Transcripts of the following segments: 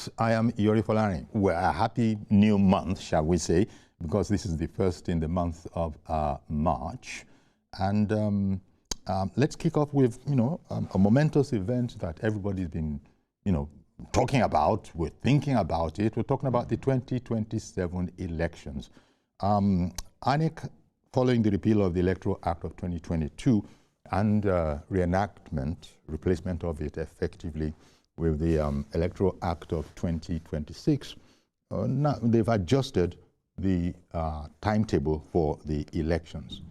right, I am Yori Folari. Well, a happy new month, shall we say, because this is the first in the month of March. And let's kick off with, a momentous event that everybody's been, talking about. We're thinking about it. We're talking about the 2027 elections. INEC, following the repeal of the Electoral Act of 2022 and replacement of it effectively with the Electoral Act of 2026, now they've adjusted the timetable for the elections.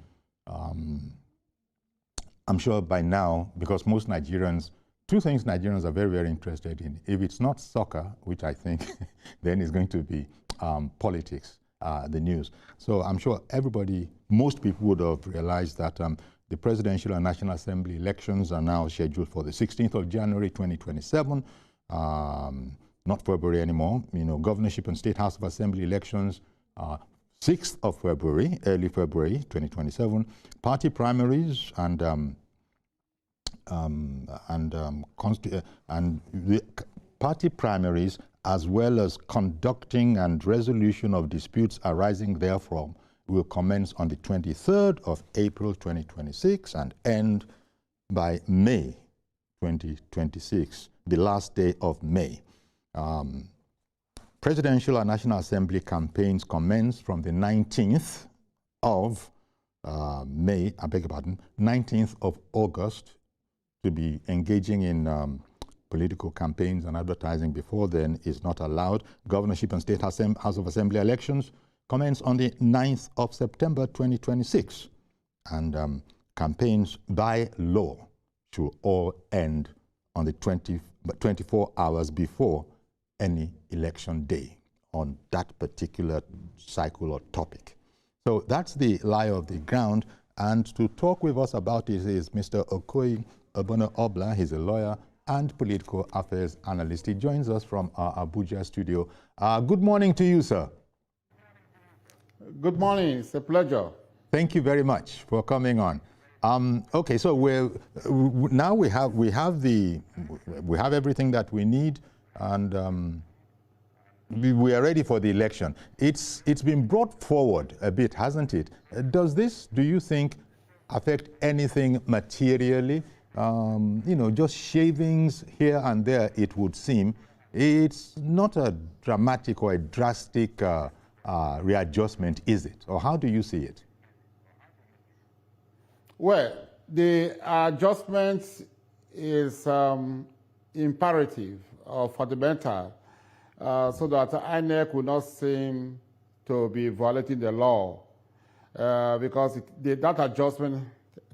I'm sure by now, because most Nigerians, two things Nigerians are very, very interested in. If it's not soccer, which I think, then it's going to be politics, the news. So I'm sure most people would have realized that the presidential and National Assembly elections are now scheduled for the 16th of January, 2027, not February anymore. Governorship and State House of Assembly elections, 6th of February, early February, 2027. Party primaries and the party primaries, as well as conducting and resolution of disputes arising therefrom, will commence on the 23rd of April 2026 and end by May 2026, the last day of May. Presidential and National Assembly campaigns commence from the 19th of May, 19th of August, to be engaging in political campaigns and advertising before then is not allowed. Governorship and State House of Assembly elections commence on the 9th of September 2026. And campaigns by law should all end on the 24 hours before any election day on that particular cycle or topic. So that's the lie of the ground. And to talk with us about this is Mr. Okoye Obona. He's a lawyer and political affairs analyst. He joins us from our Abuja studio. Good morning to you, sir. Good morning. It's a pleasure. Thank you very much for coming on. Okay, so now we have everything that we need, and we are ready for the election. It's been brought forward a bit, hasn't it? Does this, do you think, affect anything materially? Just shavings here and there, it would seem. It's not a dramatic or a drastic readjustment, is it? Or how do you see it? Well, the adjustment is imperative or fundamental so that INEC will not seem to be violating the law because that adjustment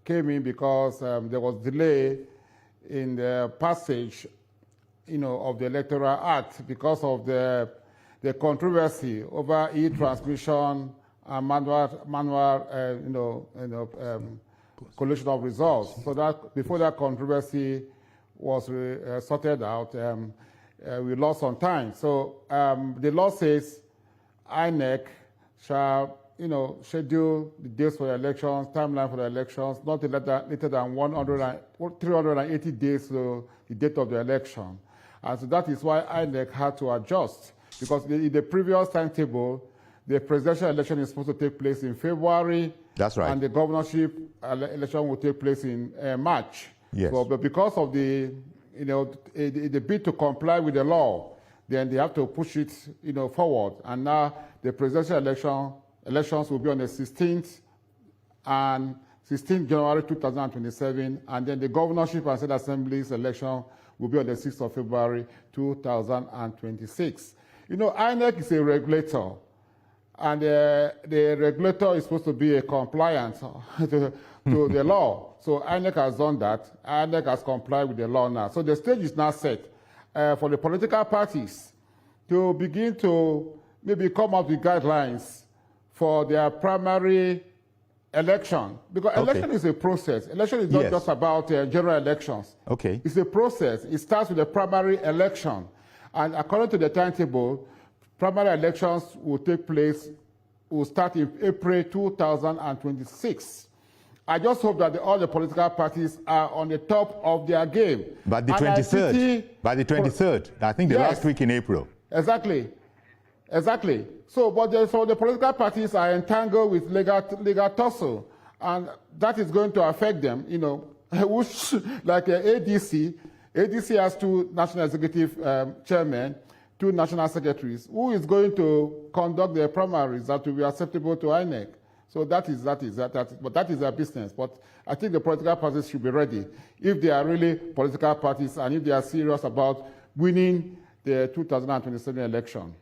came in because there was delay in the passage, of the Electoral Act because of the controversy over e-transmission and manual collation of results. So that before that controversy was sorted out, we lost some time. So the law says INEC shall schedule the dates for the elections, timeline for the elections, not later than 380 days to the date of the election. And so that is why INEC had to adjust, because in the previous timetable, the presidential election is supposed to take place in February. That's right. And the governorship election will take place in March. Yes. So, but because of the bid to comply with the law, then they have to push it, forward. And now the presidential elections will be on the 16th January 2027, and then the governorship and state assemblies election will be on the 6th of February 2026. INEC is a regulator, and the regulator is supposed to be a compliant to the law. So INEC has done that. INEC has complied with the law now. So the stage is now set for the political parties to begin to maybe come up with guidelines for their primary election. Because election is a process. Election is not just about general elections. Okay. It's a process. It starts with the primary election. And according to the timetable, primary elections will start in April 2026. I just hope that all the political parties are on the top of their game. But the 23rd, by the 23rd, I think the last week in April. Exactly. So, but the political parties are entangled with legal tussle, and that is going to affect them. You know, like ADC has 2 national executive chairmen, 2 national secretaries. Who is going to conduct their primaries that will be acceptable to INEC? So but that is their business. But I think the political parties should be ready if they are really political parties and if they are serious about winning the 2027 election.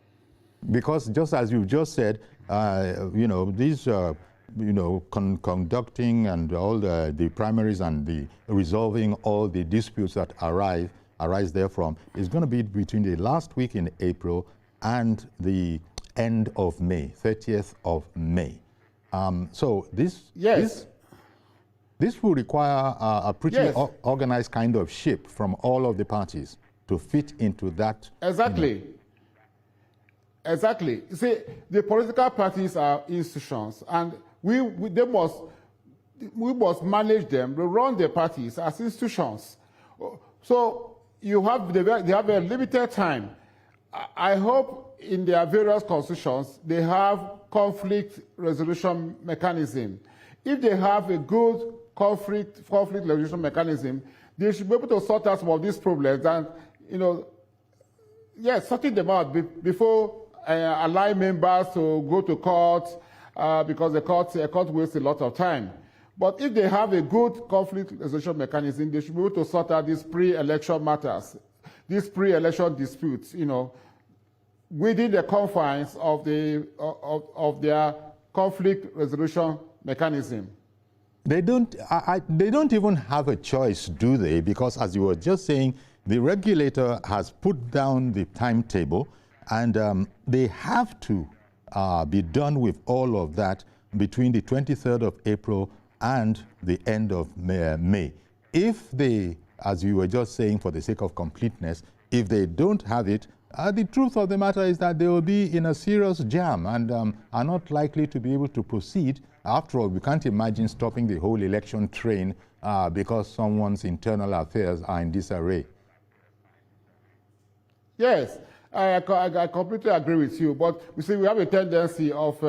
Because just as you just said, you know, these, you know, conducting and all the primaries and the resolving all the disputes that arise therefrom is going to be between the last week in April and the end of May, 30th of May. So this will require a pretty organized kind of ship from all of the parties to fit into that. Exactly. You know. Exactly. See, the political parties are institutions, and we must manage them. We run the parties as institutions. So they have a limited time. I hope in their various constitutions they have conflict resolution mechanism. If they have a good conflict resolution mechanism, they should be able to sort out some of these problems and, you know, sorting them out before allowing members to go to court because the court wastes a lot of time. But if they have a good conflict resolution mechanism, they should be able to sort out these pre-election matters, these pre-election disputes, you know, within the confines of their conflict resolution mechanism. They don't even have a choice, do they? Because as you were just saying, the regulator has put down the timetable, and they have to be done with all of that between the 23rd of April and the end of May. If they, as you were just saying for the sake of completeness, if they don't have it, the truth of the matter is that they will be in a serious jam and are not likely to be able to proceed. After all, we can't imagine stopping the whole election train because someone's internal affairs are in disarray. Yes, I completely agree with you. But you see, we have a tendency of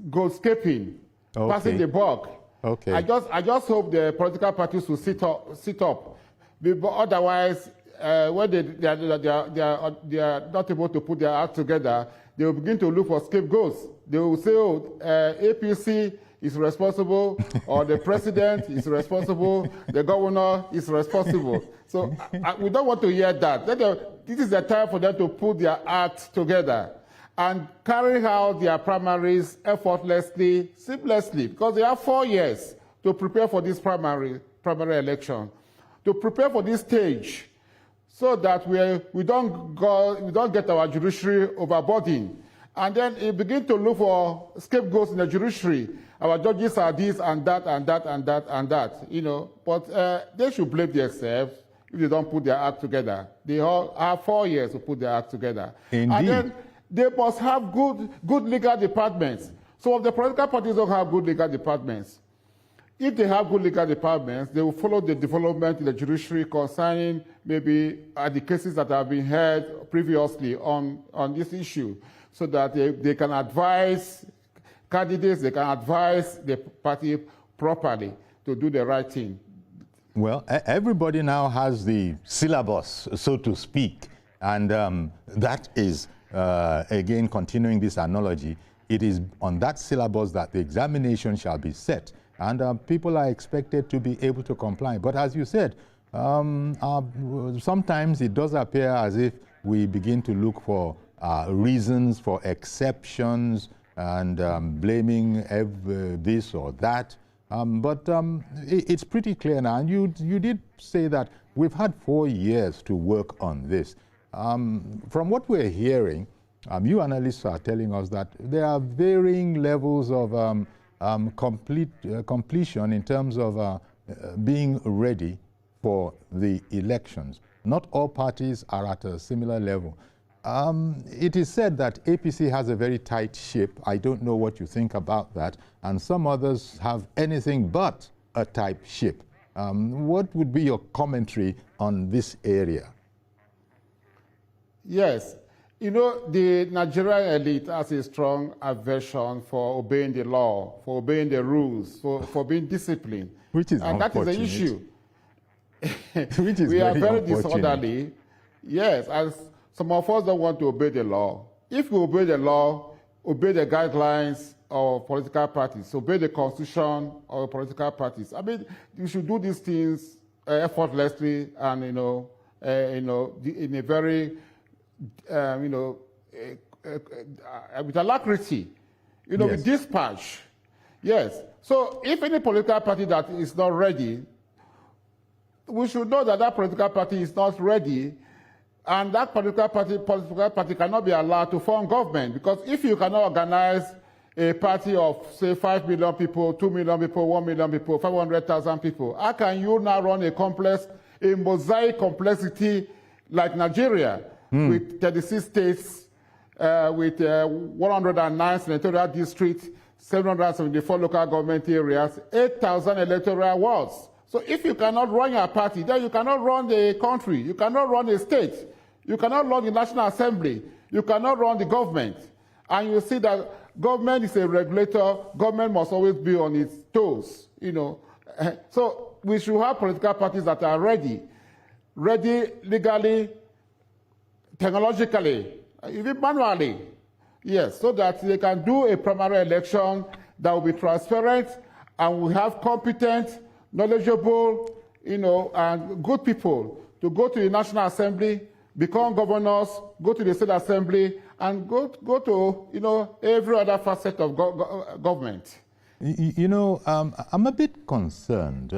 goalscaping, passing the buck. Okay. I just hope the political parties will sit up. Otherwise, when they are not able to put their act together, they will begin to look for scapegoats. They will say, oh, APC is responsible, or the president is responsible, the governor is responsible. So we don't want to hear that. This is the time for them to put their act together and carry out their primaries effortlessly, seamlessly, because they have 4 years to prepare for this primary election, to prepare for this stage, so that we don't get our judiciary overburdened. And then begin to look for scapegoats in the judiciary. Our judges are this and that and that and that and that, you know. But they should blame themselves if they don't put their act together. They all have 4 years to put their act together. Indeed. And then they must have good legal departments. Some of the political parties don't have good legal departments. If they have good legal departments, they will follow the development in the judiciary concerning maybe the cases that have been heard previously on this issue, so that they can advise candidates, they can advise the party properly to do the right thing. Well, everybody now has the syllabus, so to speak, and that is, again, continuing this analogy, it is on that syllabus that the examination shall be set. And people are expected to be able to comply. But as you said, sometimes it does appear as if we begin to look for reasons for exceptions and blaming this or that. But it's pretty clear now. And you did say that we've had 4 years to work on this. From what we're hearing, you analysts are telling us that there are varying levels of completion in terms of being ready for the elections. Not all parties are at a similar level. It is said that APC has a very tight ship. I don't know what you think about that. And some others have anything but a tight ship. What would be your commentary on this area? Yes. You know, the Nigerian elite has a strong aversion for obeying the law, for obeying the rules, for being disciplined. Which is and that is the issue. Which is we are very unfortunate. disorderly. Yes, as some of us don't want to obey the law. If we obey the law, obey the guidelines of political parties, obey the constitution of political parties. I mean, you should do these things effortlessly and, in a very, with alacrity, yes. with dispatch. Yes. So if any political party that is not ready, we should know that that political party is not ready, and that political party cannot be allowed to form government, because if you cannot organize a party of, say, 5 million people, 2 million people, 1 million people, 500,000 people, how can you now run a mosaic complexity like Nigeria with 36 states, with 109 senatorial districts, 774 local government areas, 8,000 electoral wards? So if you cannot run your party, then you cannot run the country, you cannot run the state, you cannot run the National Assembly, you cannot run the government. And you see that government is a regulator, government must always be on its toes, So we should have political parties that are ready legally, technologically, even manually, yes, so that they can do a primary election that will be transparent and will have competent, knowledgeable, and good people to go to the National Assembly, become governors, go to the State Assembly, and go to, every other facet of government. I'm a bit concerned,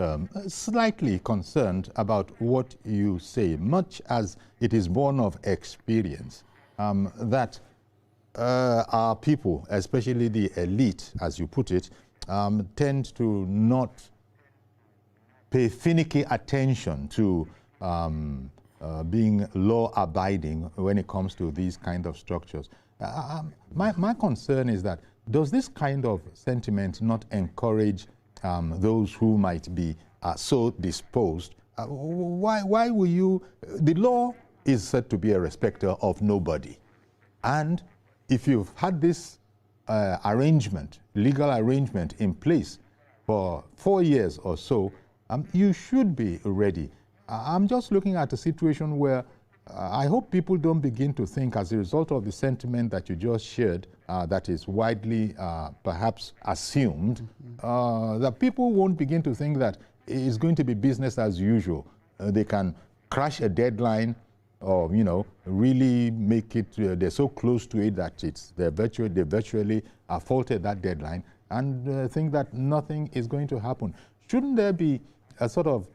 slightly concerned about what you say, much as it is born of experience, that our people, especially the elite, as you put it, tend to not pay finicky attention to being law-abiding when it comes to these kind of structures. My concern is that, does this kind of sentiment not encourage those who might be so disposed? Why will you? The law is said to be a respecter of nobody. And if you've had this legal arrangement in place for 4 years or so, you should be ready. I'm just looking at a situation where I hope people don't begin to think, as a result of the sentiment that you just shared, that is widely perhaps assumed, that people won't begin to think that it's going to be business as usual. They can crash a deadline, or really make it. They're so close to it that they virtually faulted that deadline, and think that nothing is going to happen. Shouldn't there be a sort of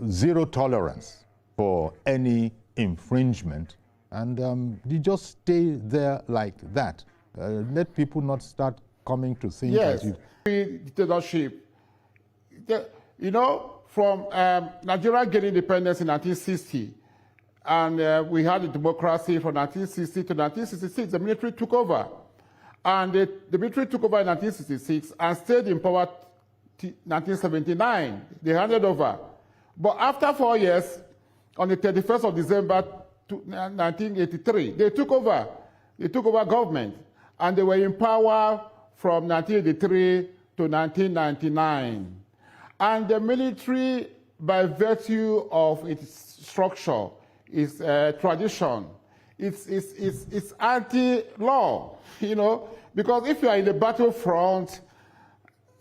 zero tolerance for any infringement, and you just stay there like that? Let people not start coming to think. Yes, dictatorship. From Nigeria getting independence in 1960, and we had a democracy from 1960 to 1966. The military took over, and the military took over in 1966 and stayed in power 1979. They handed over. But after 4 years, on the 31st of December 1983, they took over. They took over government, and they were in power from 1983 to 1999. And the military, by virtue of its structure, its tradition, it's anti-law, because if you are in the battlefront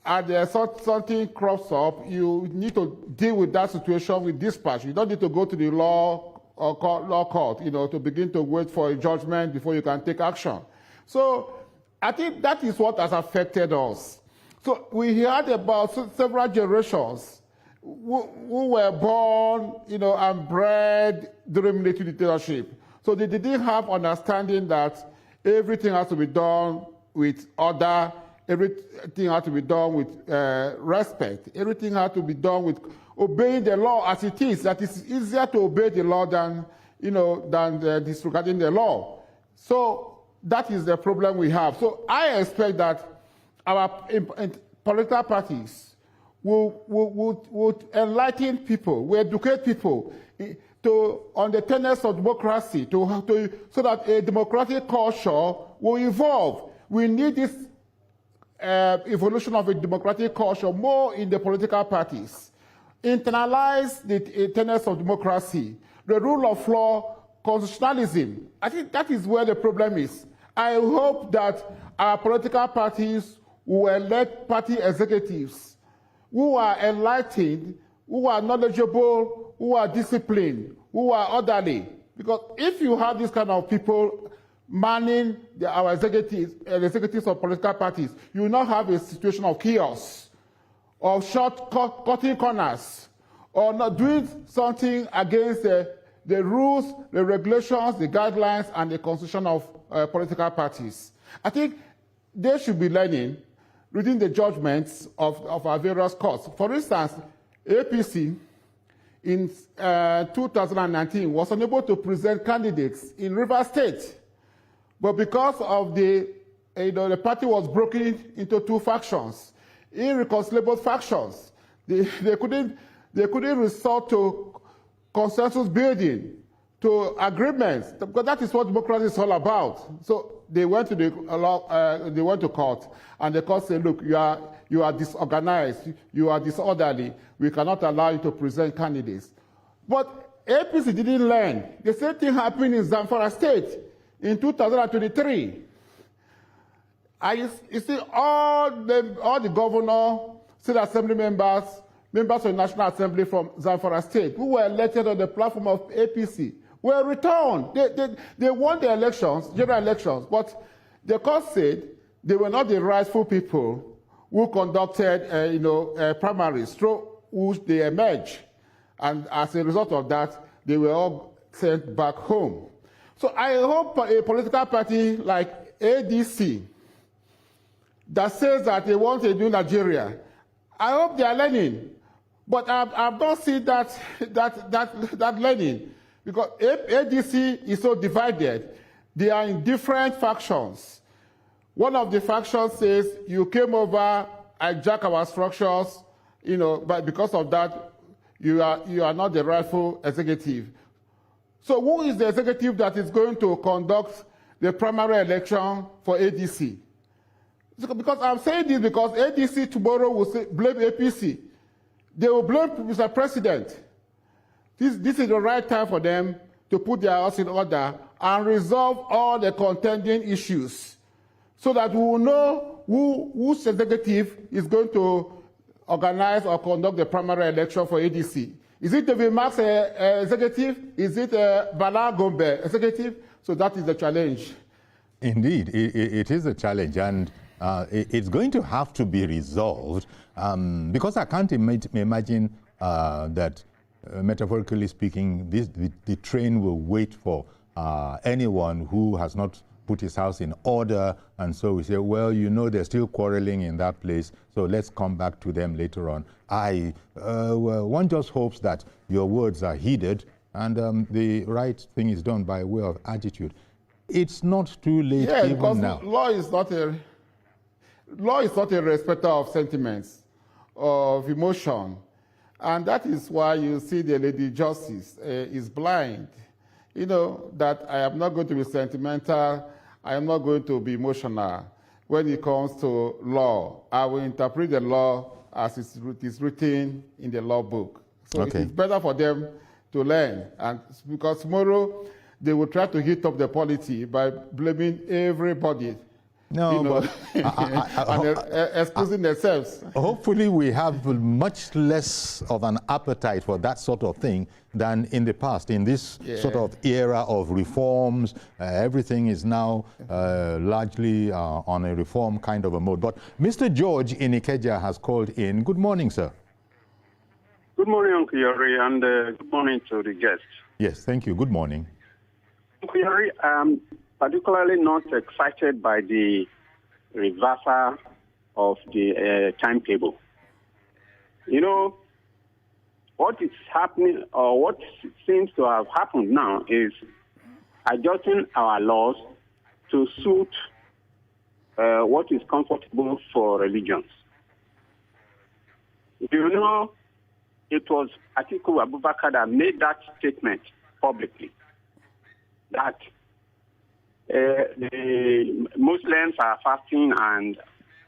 and something crops up, you need to deal with that situation with dispatch. You don't need to go to the law court, to begin to wait for a judgment before you can take action. So I think that is what has affected us. So we heard about several generations who were born, and bred during military dictatorship. So they didn't have understanding that everything has to be done with order, everything had to be done with respect, everything had to be done with obeying the law as it is. That it's easier to obey the law than than disregarding the law. So that is the problem we have. So I expect that our political parties would enlighten people, will educate people on the tenets of democracy, so that a democratic culture will evolve. We need this evolution of a democratic culture more in the political parties. Internalize the tenets of democracy, the rule of law, constitutionalism. I think that is where the problem is. I hope that our political parties will elect party executives who are enlightened, who are knowledgeable, who are disciplined, who are orderly. Because if you have this kind of people manning our executives of political parties, you will not have a situation of chaos, of cutting corners, or not doing something against the rules, the regulations, the guidelines, and the constitution of political parties. I think they should be reading the judgments of our various courts. For instance, APC in 2019 was unable to present candidates in Rivers State, but because of the party was broken into two factions, irreconcilable factions, they couldn't resort to consensus building, to agreements, because that is what democracy is all about. So they went to court, and the court said, look, you are disorganized, you are disorderly, we cannot allow you to present candidates. But APC didn't learn. The same thing happened in Zamfara State in 2023. You see, all the governor, state assembly members of the National Assembly from Zamfara State, who were elected on the platform of APC, were returned. They won the elections, general elections, but the court said they were not the rightful people who conducted, primaries through which they emerged. And as a result of that, they were all sent back home. So I hope a political party like ADC that says that they want a new Nigeria, I hope they are learning. But I've not seen that learning, because ADC is so divided. They are in different factions. One of the factions says, you came over, hijack our structures, but because of that, you are not the rightful executive. So who is the executive that is going to conduct the primary election for ADC? Because I'm saying this because ADC tomorrow will blame APC. They will blame Mr. President. This is the right time for them to put their house in order and resolve all the contending issues, so that we will know whose executive is going to organize or conduct the primary election for ADC. Is it David Mark's executive? Is it Bala Gombe executive? So that is the challenge. Indeed, it is a challenge, and it's going to have to be resolved, because I can't imagine that, metaphorically speaking, the train will wait for anyone who has not put his house in order, and so we say, well, they're still quarreling in that place, so let's come back to them later on. One just hopes that your words are heeded and the right thing is done by way of attitude. It's not too late even now. Law is not a respecter of sentiments, of emotion, and that is why you see the Lady Justice is blind. That I am not going to be sentimental, I am not going to be emotional when it comes to law. I will interpret the law as it is written in the law book. So It is better for them to learn, and because tomorrow they will try to hit up the polity by blaming everybody. But excusing themselves. Hopefully we have much less of an appetite for that sort of thing than in the past. In this sort of era of reforms, everything is now largely on a reform kind of a mode. But Mr. George in Ikeja has called in. Good morning, sir. Good morning, Uncle Yori, and good morning to the guests. Yes, thank you. Good morning. Uncle Yori, particularly not excited by the reversal of the timetable. what is happening, or what seems to have happened now, is adjusting our laws to suit what is comfortable for religions. You know, it was Atiku Abubakar that made that statement publicly, that the Muslims are fasting and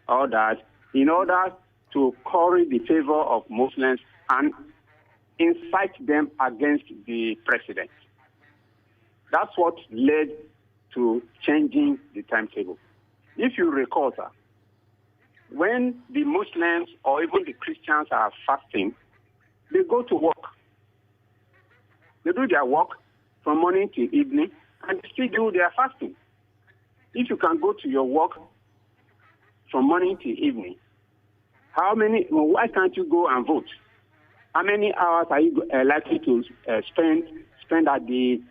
all that in order to curry the favor of Muslims and incite them against the president. That's what led to changing the timetable. If you recall, sir, when the Muslims or even the Christians are fasting, they go to work. They do their work from morning till evening, and they still do their fasting. If you can go to your work from morning till evening, why can't you go and vote? How many hours are you likely to spend at the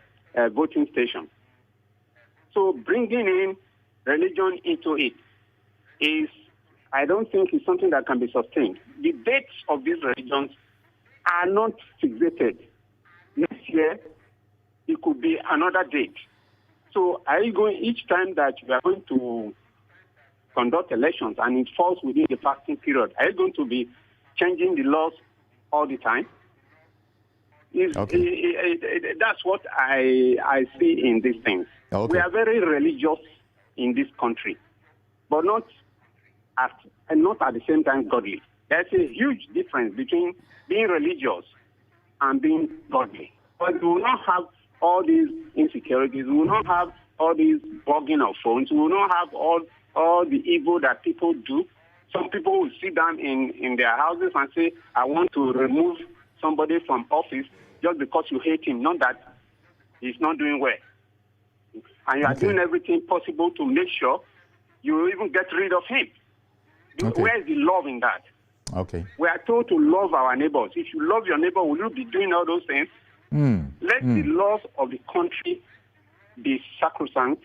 voting station? So bringing in religion into it I don't think it's something that can be sustained. The dates of these religions are not fixated. Next year, it could be another date. So are you going, each time that we are going to conduct elections and it falls within the fasting period, are you going to be changing the laws all the time? That's what I see in these things. Okay. We are very religious in this country, but not at the same time godly. There's a huge difference between being religious and being godly. But we will not have all these insecurities. We will not have all these bugging of phones. We will not have all the evil that people do. Some people will sit down in their houses and say, I want to remove somebody from office just because you hate him, not that he's not doing well. And you are doing everything possible to make sure you even get rid of him. Where is the love in that? Okay. We are told to love our neighbors. If you love your neighbor, will you be doing all those things? Let the laws of the country be sacrosanct,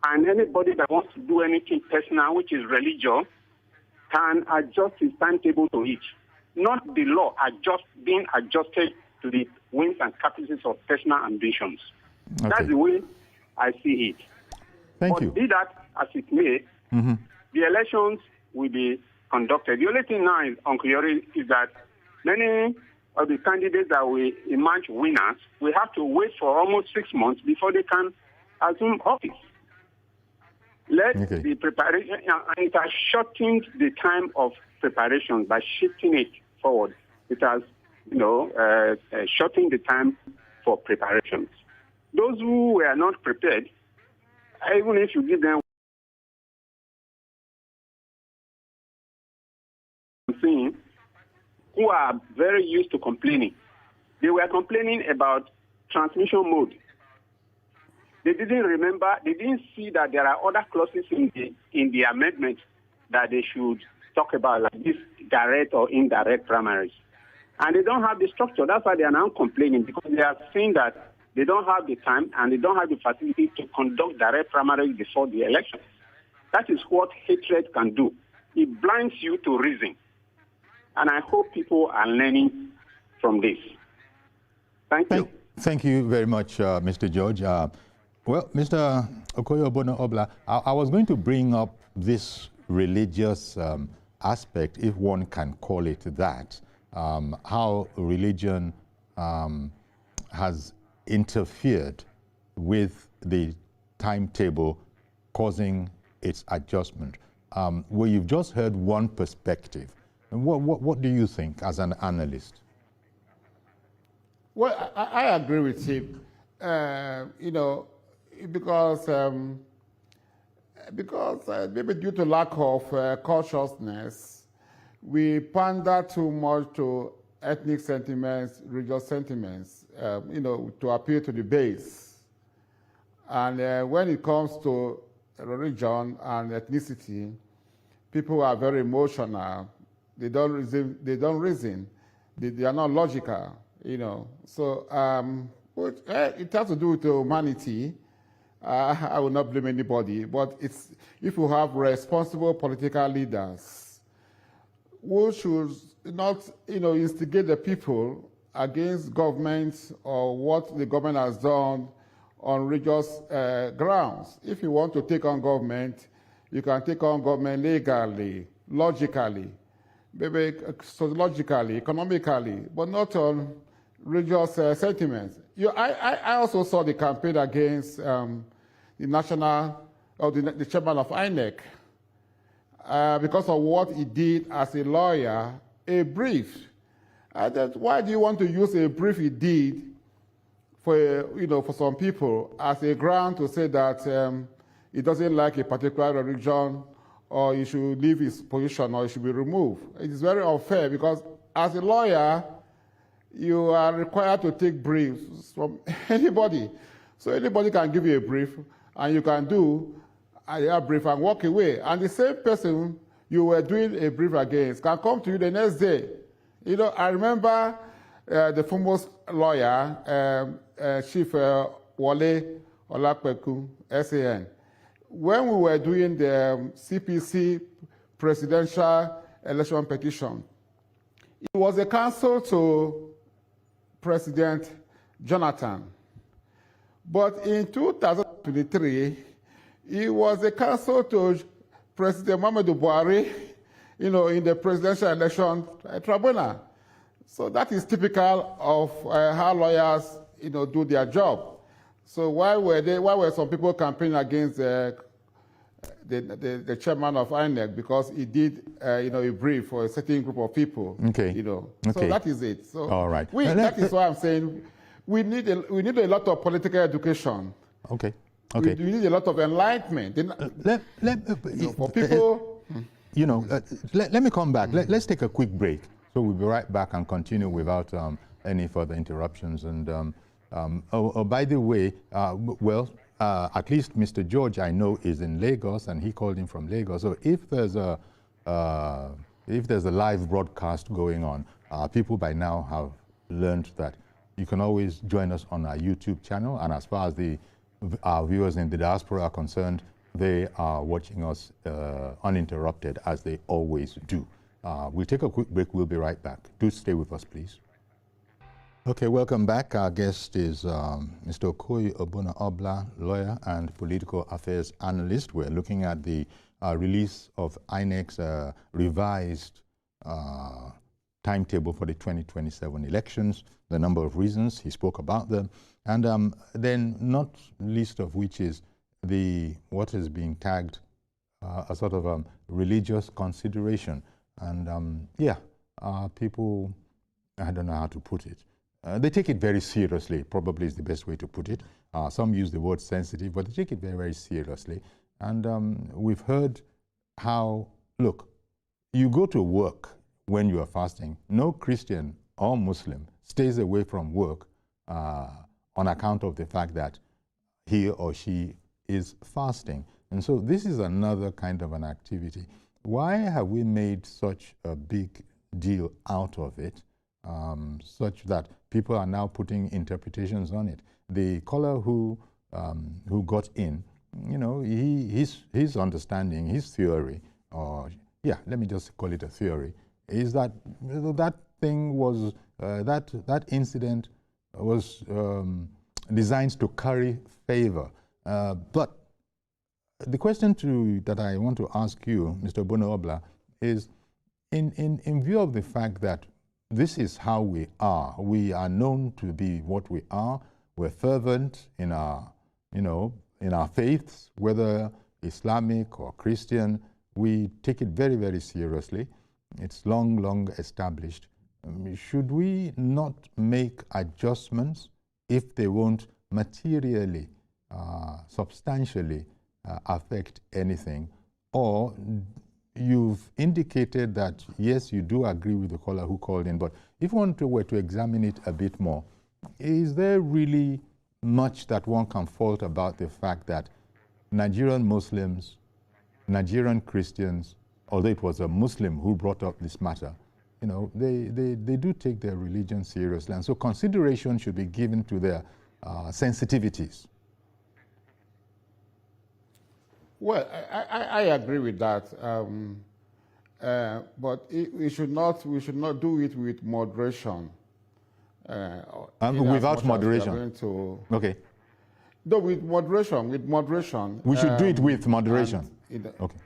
and anybody that wants to do anything personal, which is religious, can adjust his timetable to it. Not the law being adjusted to the whims and caprices of personal ambitions. Okay. That's the way I see it. Thank you. Be that as it may, the elections will be conducted. The only thing now is, Uncle Yori, is that many of the candidates that will emerge winners will have to wait for almost 6 months before they can assume office. Let the preparation, and it has shortened the time of preparation by shifting it forward. It has, shortened the time for preparations. Those who were not prepared, even if you give them something, who are very used to complaining. They were complaining about transmission mode. They didn't see that there are other clauses in the amendment that they should talk about, like this direct or indirect primaries. And they don't have the structure. That's why they are now complaining, because they are saying that they don't have the time and they don't have the facility to conduct direct primaries before the election. That is what hatred can do. It blinds you to reason. And I hope people are learning from this. Thank you. Thank you very much, Mr. George. Well, Mr. Okoye-Ogbonna-Obla, I was going to bring up this religious aspect, if one can call it that, how religion has interfered with the timetable, causing its adjustment. Well, you've just heard one perspective. What do you think as an analyst? Well, I agree with him. Because maybe due to lack of consciousness, we pander too much to ethnic sentiments, religious sentiments, to appeal to the base. And when it comes to religion and ethnicity, people are very emotional. They don't reason. They are not logical, So it has to do with humanity. I will not blame anybody, but if you have responsible political leaders who should not, instigate the people against government or what the government has done on religious grounds. If you want to take on government, you can take on government legally, logically, maybe sociologically, economically, but not on religious sentiments. I also saw the campaign against the national, or the chairman of INEC, because of what he did as a lawyer, a brief. Why do you want to use a brief he did for, for some people as a ground to say that he doesn't like a particular religion, or he should leave his position, or he should be removed? It is very unfair, because as a lawyer, you are required to take briefs from anybody. So anybody can give you a brief, and you can do a brief and walk away. And the same person you were doing a brief against can come to you the next day. I remember the famous lawyer, Chief Wale Olapeku, SAN. When we were doing the CPC presidential election petition, he was a counsel to President Jonathan. But in 2023, he was a counsel to President Muhammadu Buhari, in the presidential election tribunal. So that is typical of how lawyers, do their job. So why were some people campaigning against the chairman of INEC? Because he did, a brief for a certain group of people. Okay. So that is it. So all right. That is why I'm saying we need a lot of political education. Okay. Okay. We need a lot of enlightenment. For people. Let me come back. Let's take a quick break. So we'll be right back and continue without any further interruptions. And by the way, at least Mr. George, I know, is in Lagos, and he called in from Lagos. So if there's a live broadcast going on, people by now have learned that you can always join us on our YouTube channel. And as far as our viewers in the diaspora are concerned, they are watching us uninterrupted, as they always do. We'll take a quick break. We'll be right back. Do stay with us, please. Okay, welcome back. Our guest is Mr. Okoye Obuna-Obla, lawyer and political affairs analyst. We're looking at the release of INEC's revised timetable for the 2027 elections, the number of reasons he spoke about them, and then not least of which is what is being tagged a sort of religious consideration. And people, I don't know how to put it, they take it very seriously, probably is the best way to put it. Some use the word sensitive, but they take it very, very seriously. And we've heard how, look, you go to work when you are fasting. No Christian or Muslim stays away from work on account of the fact that he or she is fasting. And so this is another kind of an activity. Why have we made such a big deal out of it, such that people are now putting interpretations on it? The caller who got in, his understanding, his theory, or let me just call it a theory, is that that thing was that incident was designed to curry favor. But the question that I want to ask you, Mr. Obuna-Obla, is in view of the fact that this is how we are known to be what we are. We're fervent in our faiths, whether Islamic or Christian. We take it very, very seriously. It's long established. Should we not make adjustments if they won't materially, substantially affect anything? Or you've indicated that, yes, you do agree with the caller who called in, but if one were to examine it a bit more, is there really much that one can fault about the fact that Nigerian Muslims, Nigerian Christians, although it was a Muslim who brought up this matter, they do take their religion seriously, and so consideration should be given to their sensitivities? Well, I agree with that, but we should not do it with moderation. Without moderation. Okay. No, with moderation. We should do it with moderation. Okay.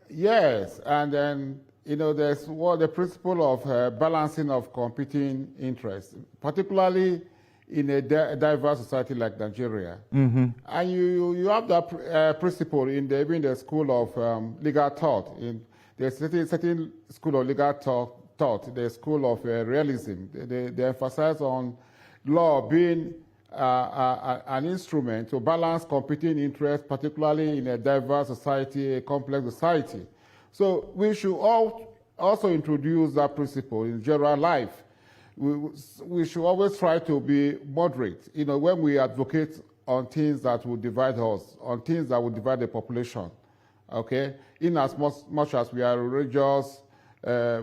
Yes, and then, there's the principle of balancing of competing interests, particularly in a diverse society like Nigeria. Mm-hmm. And you have that principle in the school of legal thought. There's a certain school of legal thought, the school of realism. They emphasize on law being an instrument to balance competing interests, particularly in a diverse society, a complex society. So we should also introduce that principle in general life. We should always try to be moderate, when we advocate on things that will divide us, on things that will divide the population, okay? In as much as we are religious,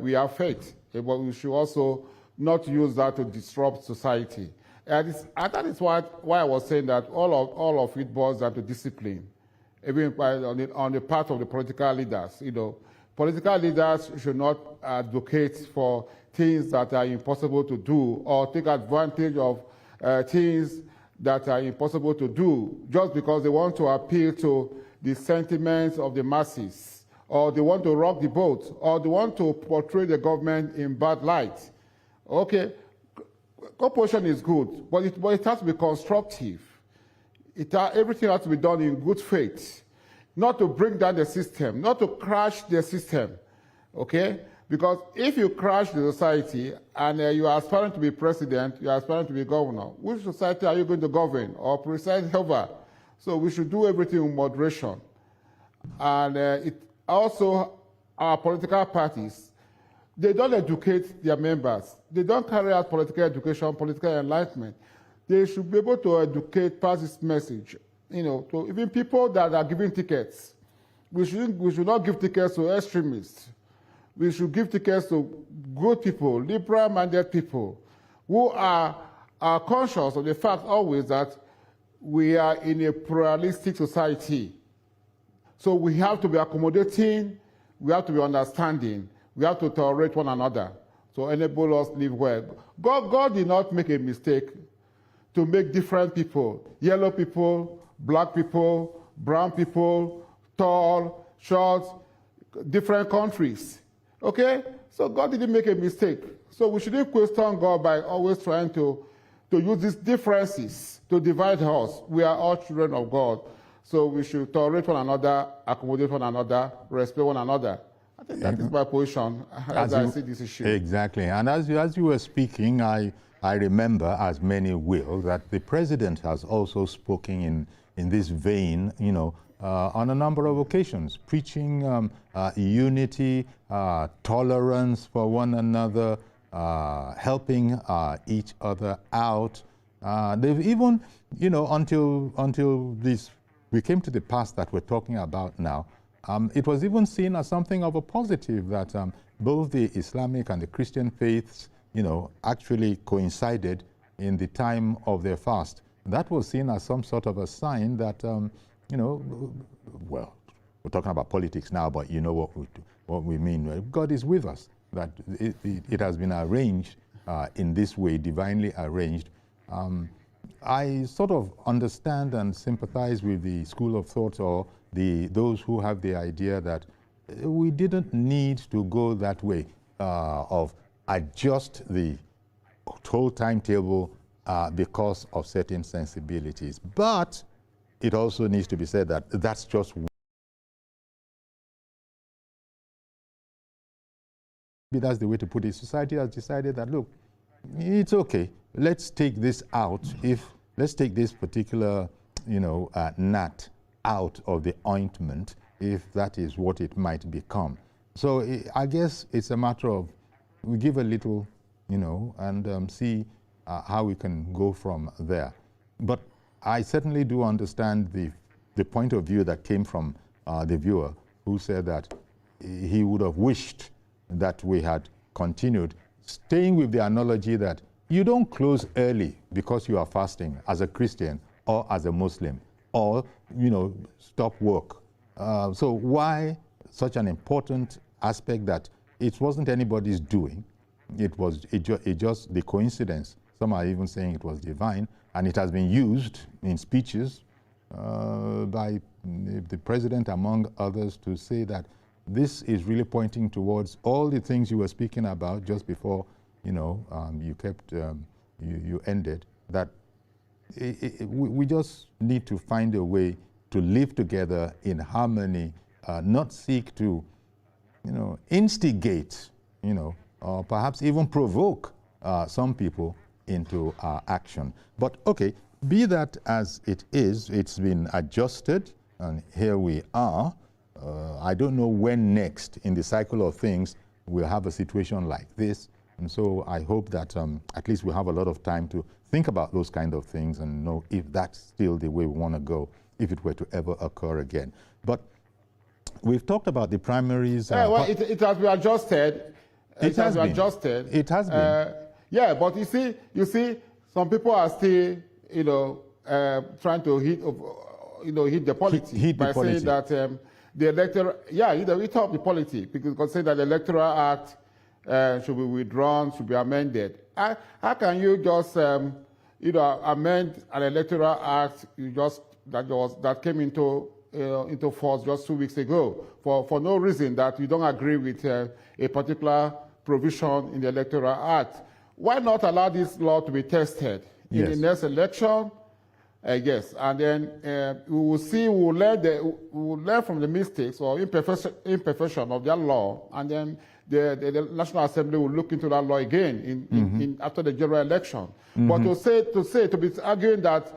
we have faith, but we should also not use that to disrupt society. And that is why I was saying that all of it boils down to discipline, even on the part of the political leaders. Political leaders should not advocate for things that are impossible to do or take advantage of things that are impossible to do just because they want to appeal to the sentiments of the masses, or they want to rock the boat, or they want to portray the government in bad light. Okay, opposition is good, but it has to be constructive. Everything has to be done in good faith, not to bring down the system, not to crash the system, okay? Because if you crash the society and you are aspiring to be president, you are aspiring to be governor, which society are you going to govern or preside over? So we should do everything in moderation. And it also, our political parties, they don't educate their members. They don't carry out political education, political enlightenment. They should be able to educate, pass this message, to even people that are giving tickets. We should not give tickets to extremists. We should give tickets to good people, liberal-minded people, who are conscious of the fact always that we are in a pluralistic society. So we have to be accommodating, we have to be understanding, we have to tolerate one another to enable us to live well. God did not make a mistake to make different people, yellow people, black people, brown people, tall, short, different countries. Okay? So God didn't make a mistake. So we shouldn't question God by always trying to use these differences to divide us. We are all children of God. So we should tolerate one another, accommodate one another, respect one another. I think that is my position as I see this issue. Exactly. And as you were speaking, I remember, as many will, that the president has also spoken in this vein, on a number of occasions, preaching unity, tolerance for one another, helping each other out. They've even, until we came to the past that we're talking about now, it was even seen as something of a positive that both the Islamic and the Christian faiths, actually coincided in the time of their fast. That was seen as some sort of a sign that, well, we're talking about politics now, but you know what we mean. God is with us, that it has been arranged in this way, divinely arranged. I sort of understand and sympathize with the school of thought or those who have the idea that we didn't need to go that way of adjust the whole timetable because of certain sensibilities. But it also needs to be said that that's just that's the way to put it. Society has decided that, look, it's okay. Let's take this out. Let's take this particular, gnat out of the ointment, if that is what it might become. So I guess it's a matter of we give a little, and see how we can go from there. But I certainly do understand the point of view that came from the viewer, who said that he would have wished that we had continued, staying with the analogy that you don't close early because you are fasting as a Christian or as a Muslim, or stop work. So why such an important aspect that it wasn't anybody's doing? It just the coincidence Some are even saying it was divine, and it has been used in speeches by the president, among others, to say that this is really pointing towards all the things you were speaking about just before, you ended, that we just need to find a way to live together in harmony, not seek to, instigate, or perhaps even provoke some people into action. But okay, be that as it is, it's been adjusted, and here we are. I don't know when next in the cycle of things we'll have a situation like this. And so I hope that at least we have a lot of time to think about those kind of things and know if that's still the way we want to go, if it were to ever occur again. But we've talked about the primaries. Well, it has been adjusted. It has been adjusted. It has been. Yeah, but you see, some people are still, trying to hit the polity by saying that the electoral, we talk the polity because say that the Electoral Act should be withdrawn, should be amended. How can you just, amend an Electoral Act that came into force just 2 weeks ago for no reason that you don't agree with a particular provision in the Electoral Act? Why not allow this law to be tested in the next election? Yes, and then we will see, we will learn from the mistakes or imperfection of that law, and then the National Assembly will look into that law again after the general election. But to be arguing that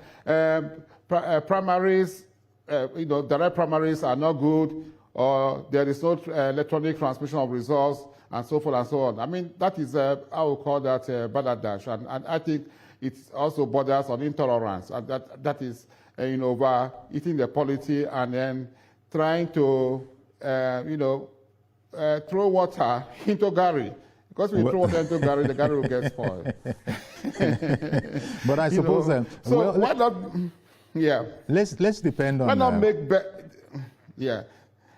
primaries, direct primaries are not good, or there is no electronic transmission of results, and so forth and so on. I mean, that is, I would call that balderdash, and I think it also borders on intolerance, and that is, over eating the polity and then trying to, throw water into Gary. Because we throw water into Gary, the Gary will get spoiled. But I suppose so why not? Yeah. Let's depend on. Why not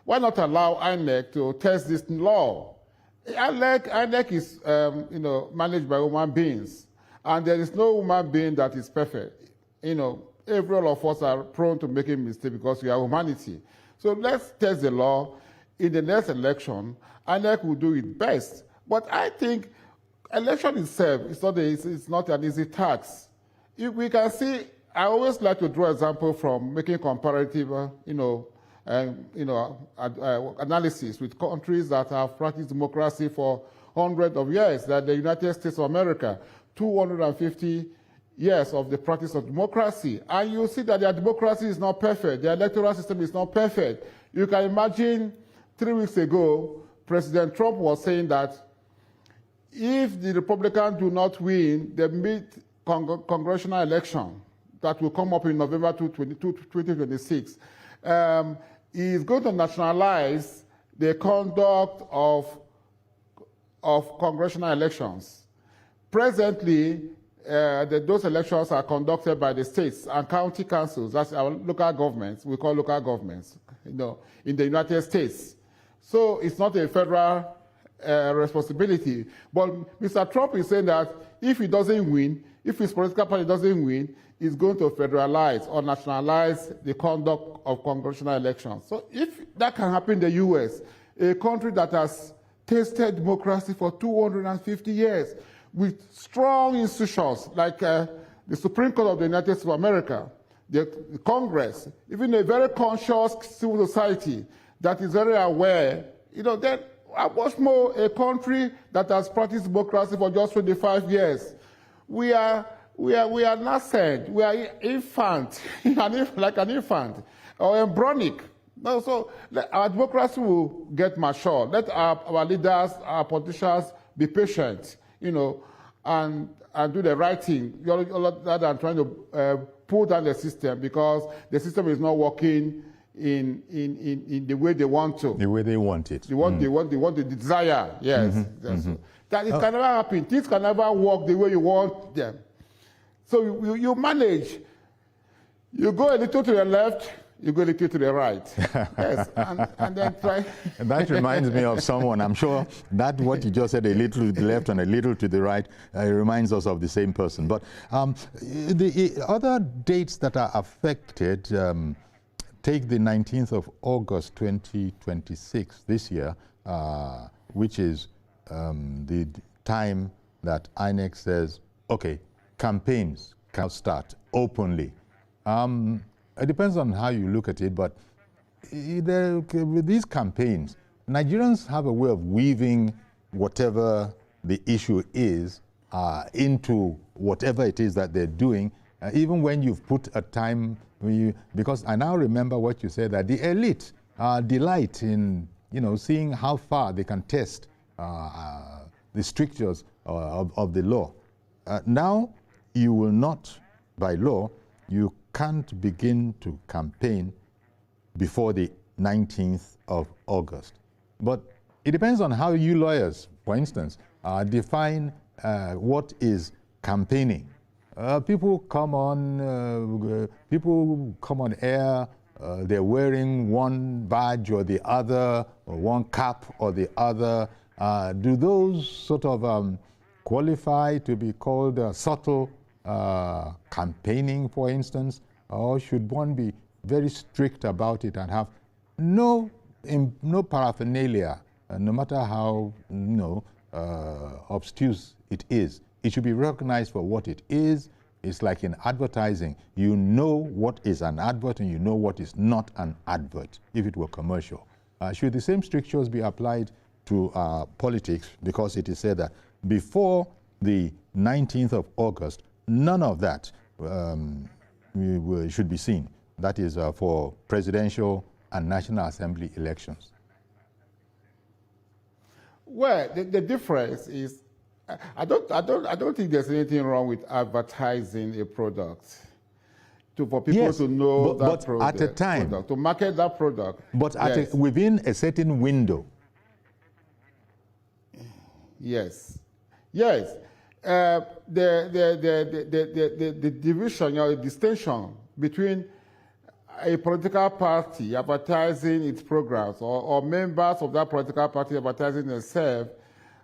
why not allow INEC to test this law? INEC is managed by human beings, and there is no human being that is perfect. Every all of us are prone to making mistakes because we are humanity. So let's test the law. In the next election, INEC will do it best. But I think election itself is not an easy task. If we can see, I always like to draw example from making comparative, analysis with countries that have practiced democracy for hundreds of years, like the United States of America, 250 years of the practice of democracy. And you see that their democracy is not perfect. Their electoral system is not perfect. You can imagine 3 weeks ago, President Trump was saying that if the Republicans do not win the mid-congressional election that will come up in November 2026, he is going to nationalize the conduct of congressional elections. Presently, those elections are conducted by the states and county councils. That's our local governments. We call local governments, in the United States. So it's not a federal responsibility. But Mr. Trump is saying that if he doesn't win, if his political party doesn't win, he's going to federalize or nationalize the conduct of congressional elections. So if that can happen in the U.S., a country that has tasted democracy for 250 years, with strong institutions like the Supreme Court of the United States of America, the Congress, even a very conscious civil society that is very aware, then much more a country that has practiced democracy for just 25 years. We are nascent. We are infant, like an infant, or embryonic. So our democracy will get mature. Let our leaders, our politicians be patient, and do the right thing, rather than trying to pull down the system because the system is not working in the way they want to. The way they want it. They want the desire. Yes. That it can never happen. Things can never work the way you want them. So you manage. You go a little to the left, you go a little to the right. Yes, and then try. That reminds me of someone. I'm sure that what you just said, a little to the left and a little to the right, reminds us of the same person. But the other dates that are affected, take the 19th of August 2026, this year, which is the time that INEC says, okay, campaigns can start openly. It depends on how you look at it, but with these campaigns, Nigerians have a way of weaving whatever the issue is into whatever it is that they're doing, even when you've put a time, because I now remember what you said, that the elite delight in seeing how far they can test the strictures of the law. Now, you will not, by law, you can't begin to campaign before the 19th of August. But it depends on how you lawyers, for instance, define what is campaigning. People come on air, they're wearing one badge or the other, or one cap or the other. Do those sort of qualify to be called subtle campaigning, for instance, or should one be very strict about it and have no paraphernalia, no matter how obtuse it is? It should be recognized for what it is. It's like in advertising. You know what is an advert and you know what is not an advert, if it were commercial. Should the same strictures be applied to politics? Because it is said that before the 19th of August, none of that should be seen. That is for presidential and National Assembly elections. Well, the difference is, I don't think there's anything wrong with advertising a product for people to know that product. At a time, to market that product. But within a certain window. Yes. Yes. The division or the distinction between a political party advertising its programs or members of that political party advertising themselves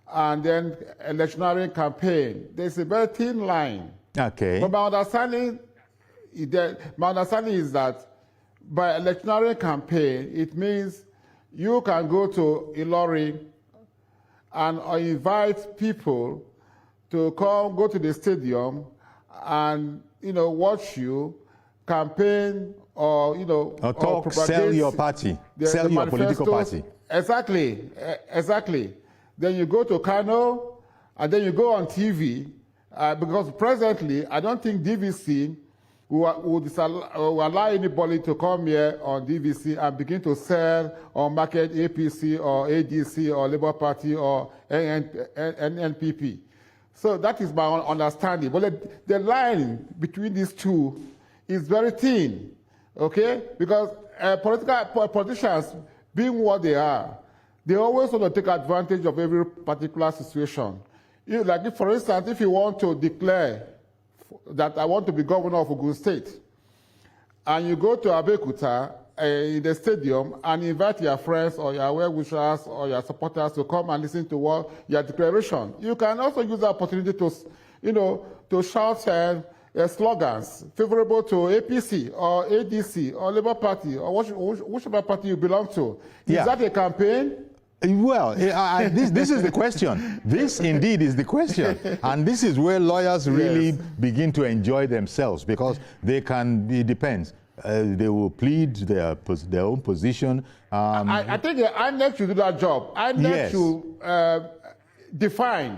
and then electioneering campaign, there's a very thin line. Okay. But my understanding is that by electioneering campaign, it means you can go to Ilori and invite people to go to the stadium and watch you campaign or talk, or sell your party, sell your political party. Exactly. Then you go to Kano and then you go on TV because presently I don't think DVC will allow anybody to come here on DVC and begin to sell or market APC or ADC or Labour Party or NNPP. So that is my understanding. But the line between these two is very thin, okay? Because politicians, being what they are, they always want to take advantage of every particular situation. For instance, if you want to declare that I want to be governor of Ogun State, and you go to Abeokuta in the stadium and invite your friends or your well-wishers or your supporters to come and listen to your declaration. You can also use the opportunity to shout slogans favorable to APC or ADC or Labour Party or whichever party you belong to. Is that a campaign? Well, this is the question. This indeed is the question. And this is where lawyers really begin to enjoy themselves, because it depends. They will plead their own position. I think the INEC should do that job. INEC should define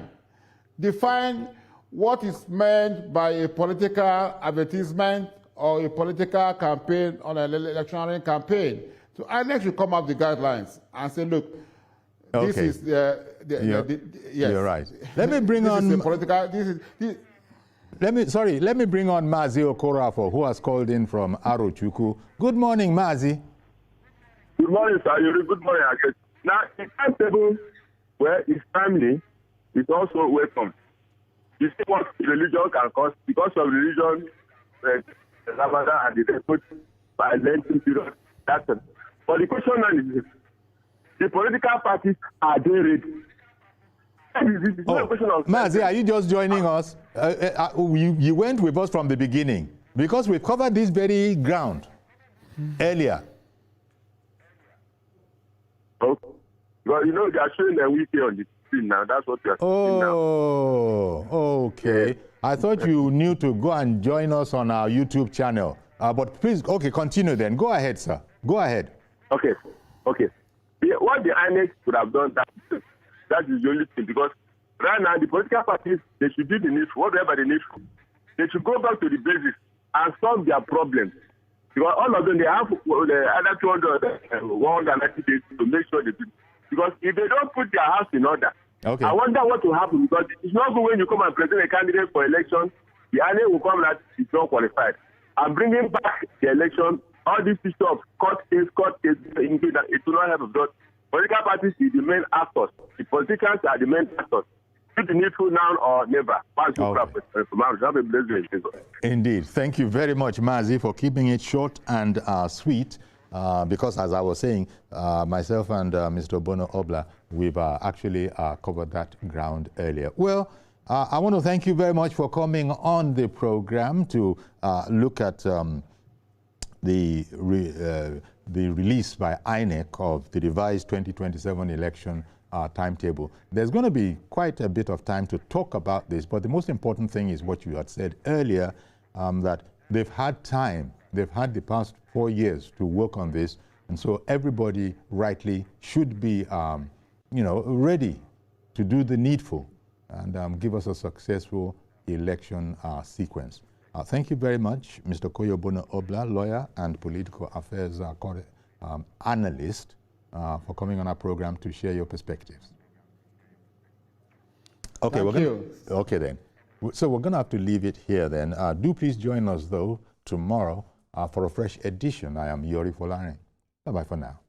what is meant by a political advertisement or a political campaign on an electioneering campaign. So INEC should come up with the guidelines and say, look, this is You're right. Let me bring on. Let me bring on Mazi Okorafor, who has called in from Arochukwu. Good morning, Mazi. Good morning, sir. Good morning, again. Now, the timetable where it's timely is also welcome. You see what religion can cause because of religion, Ramadan and the by lengthy period. That's it. But the question now is this. The political parties, are they ready? It's not a question of Mazi, are you just joining us? You went with us from the beginning because we covered this very ground earlier. Okay. Well, you know, they are showing their week on the screen now. That's what we are seeing now. Oh, okay. Yeah. I thought you knew to go and join us on our YouTube channel. But please, okay, continue then. Go ahead, sir. Go ahead. Okay. What the INEC would have done, that is the only thing. Because right now, the political parties, they should do the needful, whatever they need. They should go back to the basics and solve their problems. Because all of them, they have other 190 days to make sure they do. Because if they don't put their house in order, okay. I wonder what will happen. Because it's not good when you come and present a candidate for election, the INEC will come that is not qualified. And bringing back the election, all this issue of court case, it will not help. Because political parties are the main actors. The politicians are the main actors. Do the needful now or never. Indeed. Thank you very much, Mazi, for keeping it short and sweet. Because as I was saying, myself and Mr. Bono Obla, we've actually covered that ground earlier. Well, I want to thank you very much for coming on the program to look at the release by INEC of the revised 2027 election timetable. There's going to be quite a bit of time to talk about this, but the most important thing is what you had said earlier, that they've had time. They've had the past 4 years to work on this, and so everybody rightly should be, ready to do the needful and give us a successful election sequence. Thank you very much, Mr. Koyo Bono Obla, lawyer and political affairs analyst, for coming on our program to share your perspectives. Okay, Thank you. Okay then. So we're going to have to leave it here then. Do please join us though tomorrow for a fresh edition. I am Yori Folare. Bye-bye for now.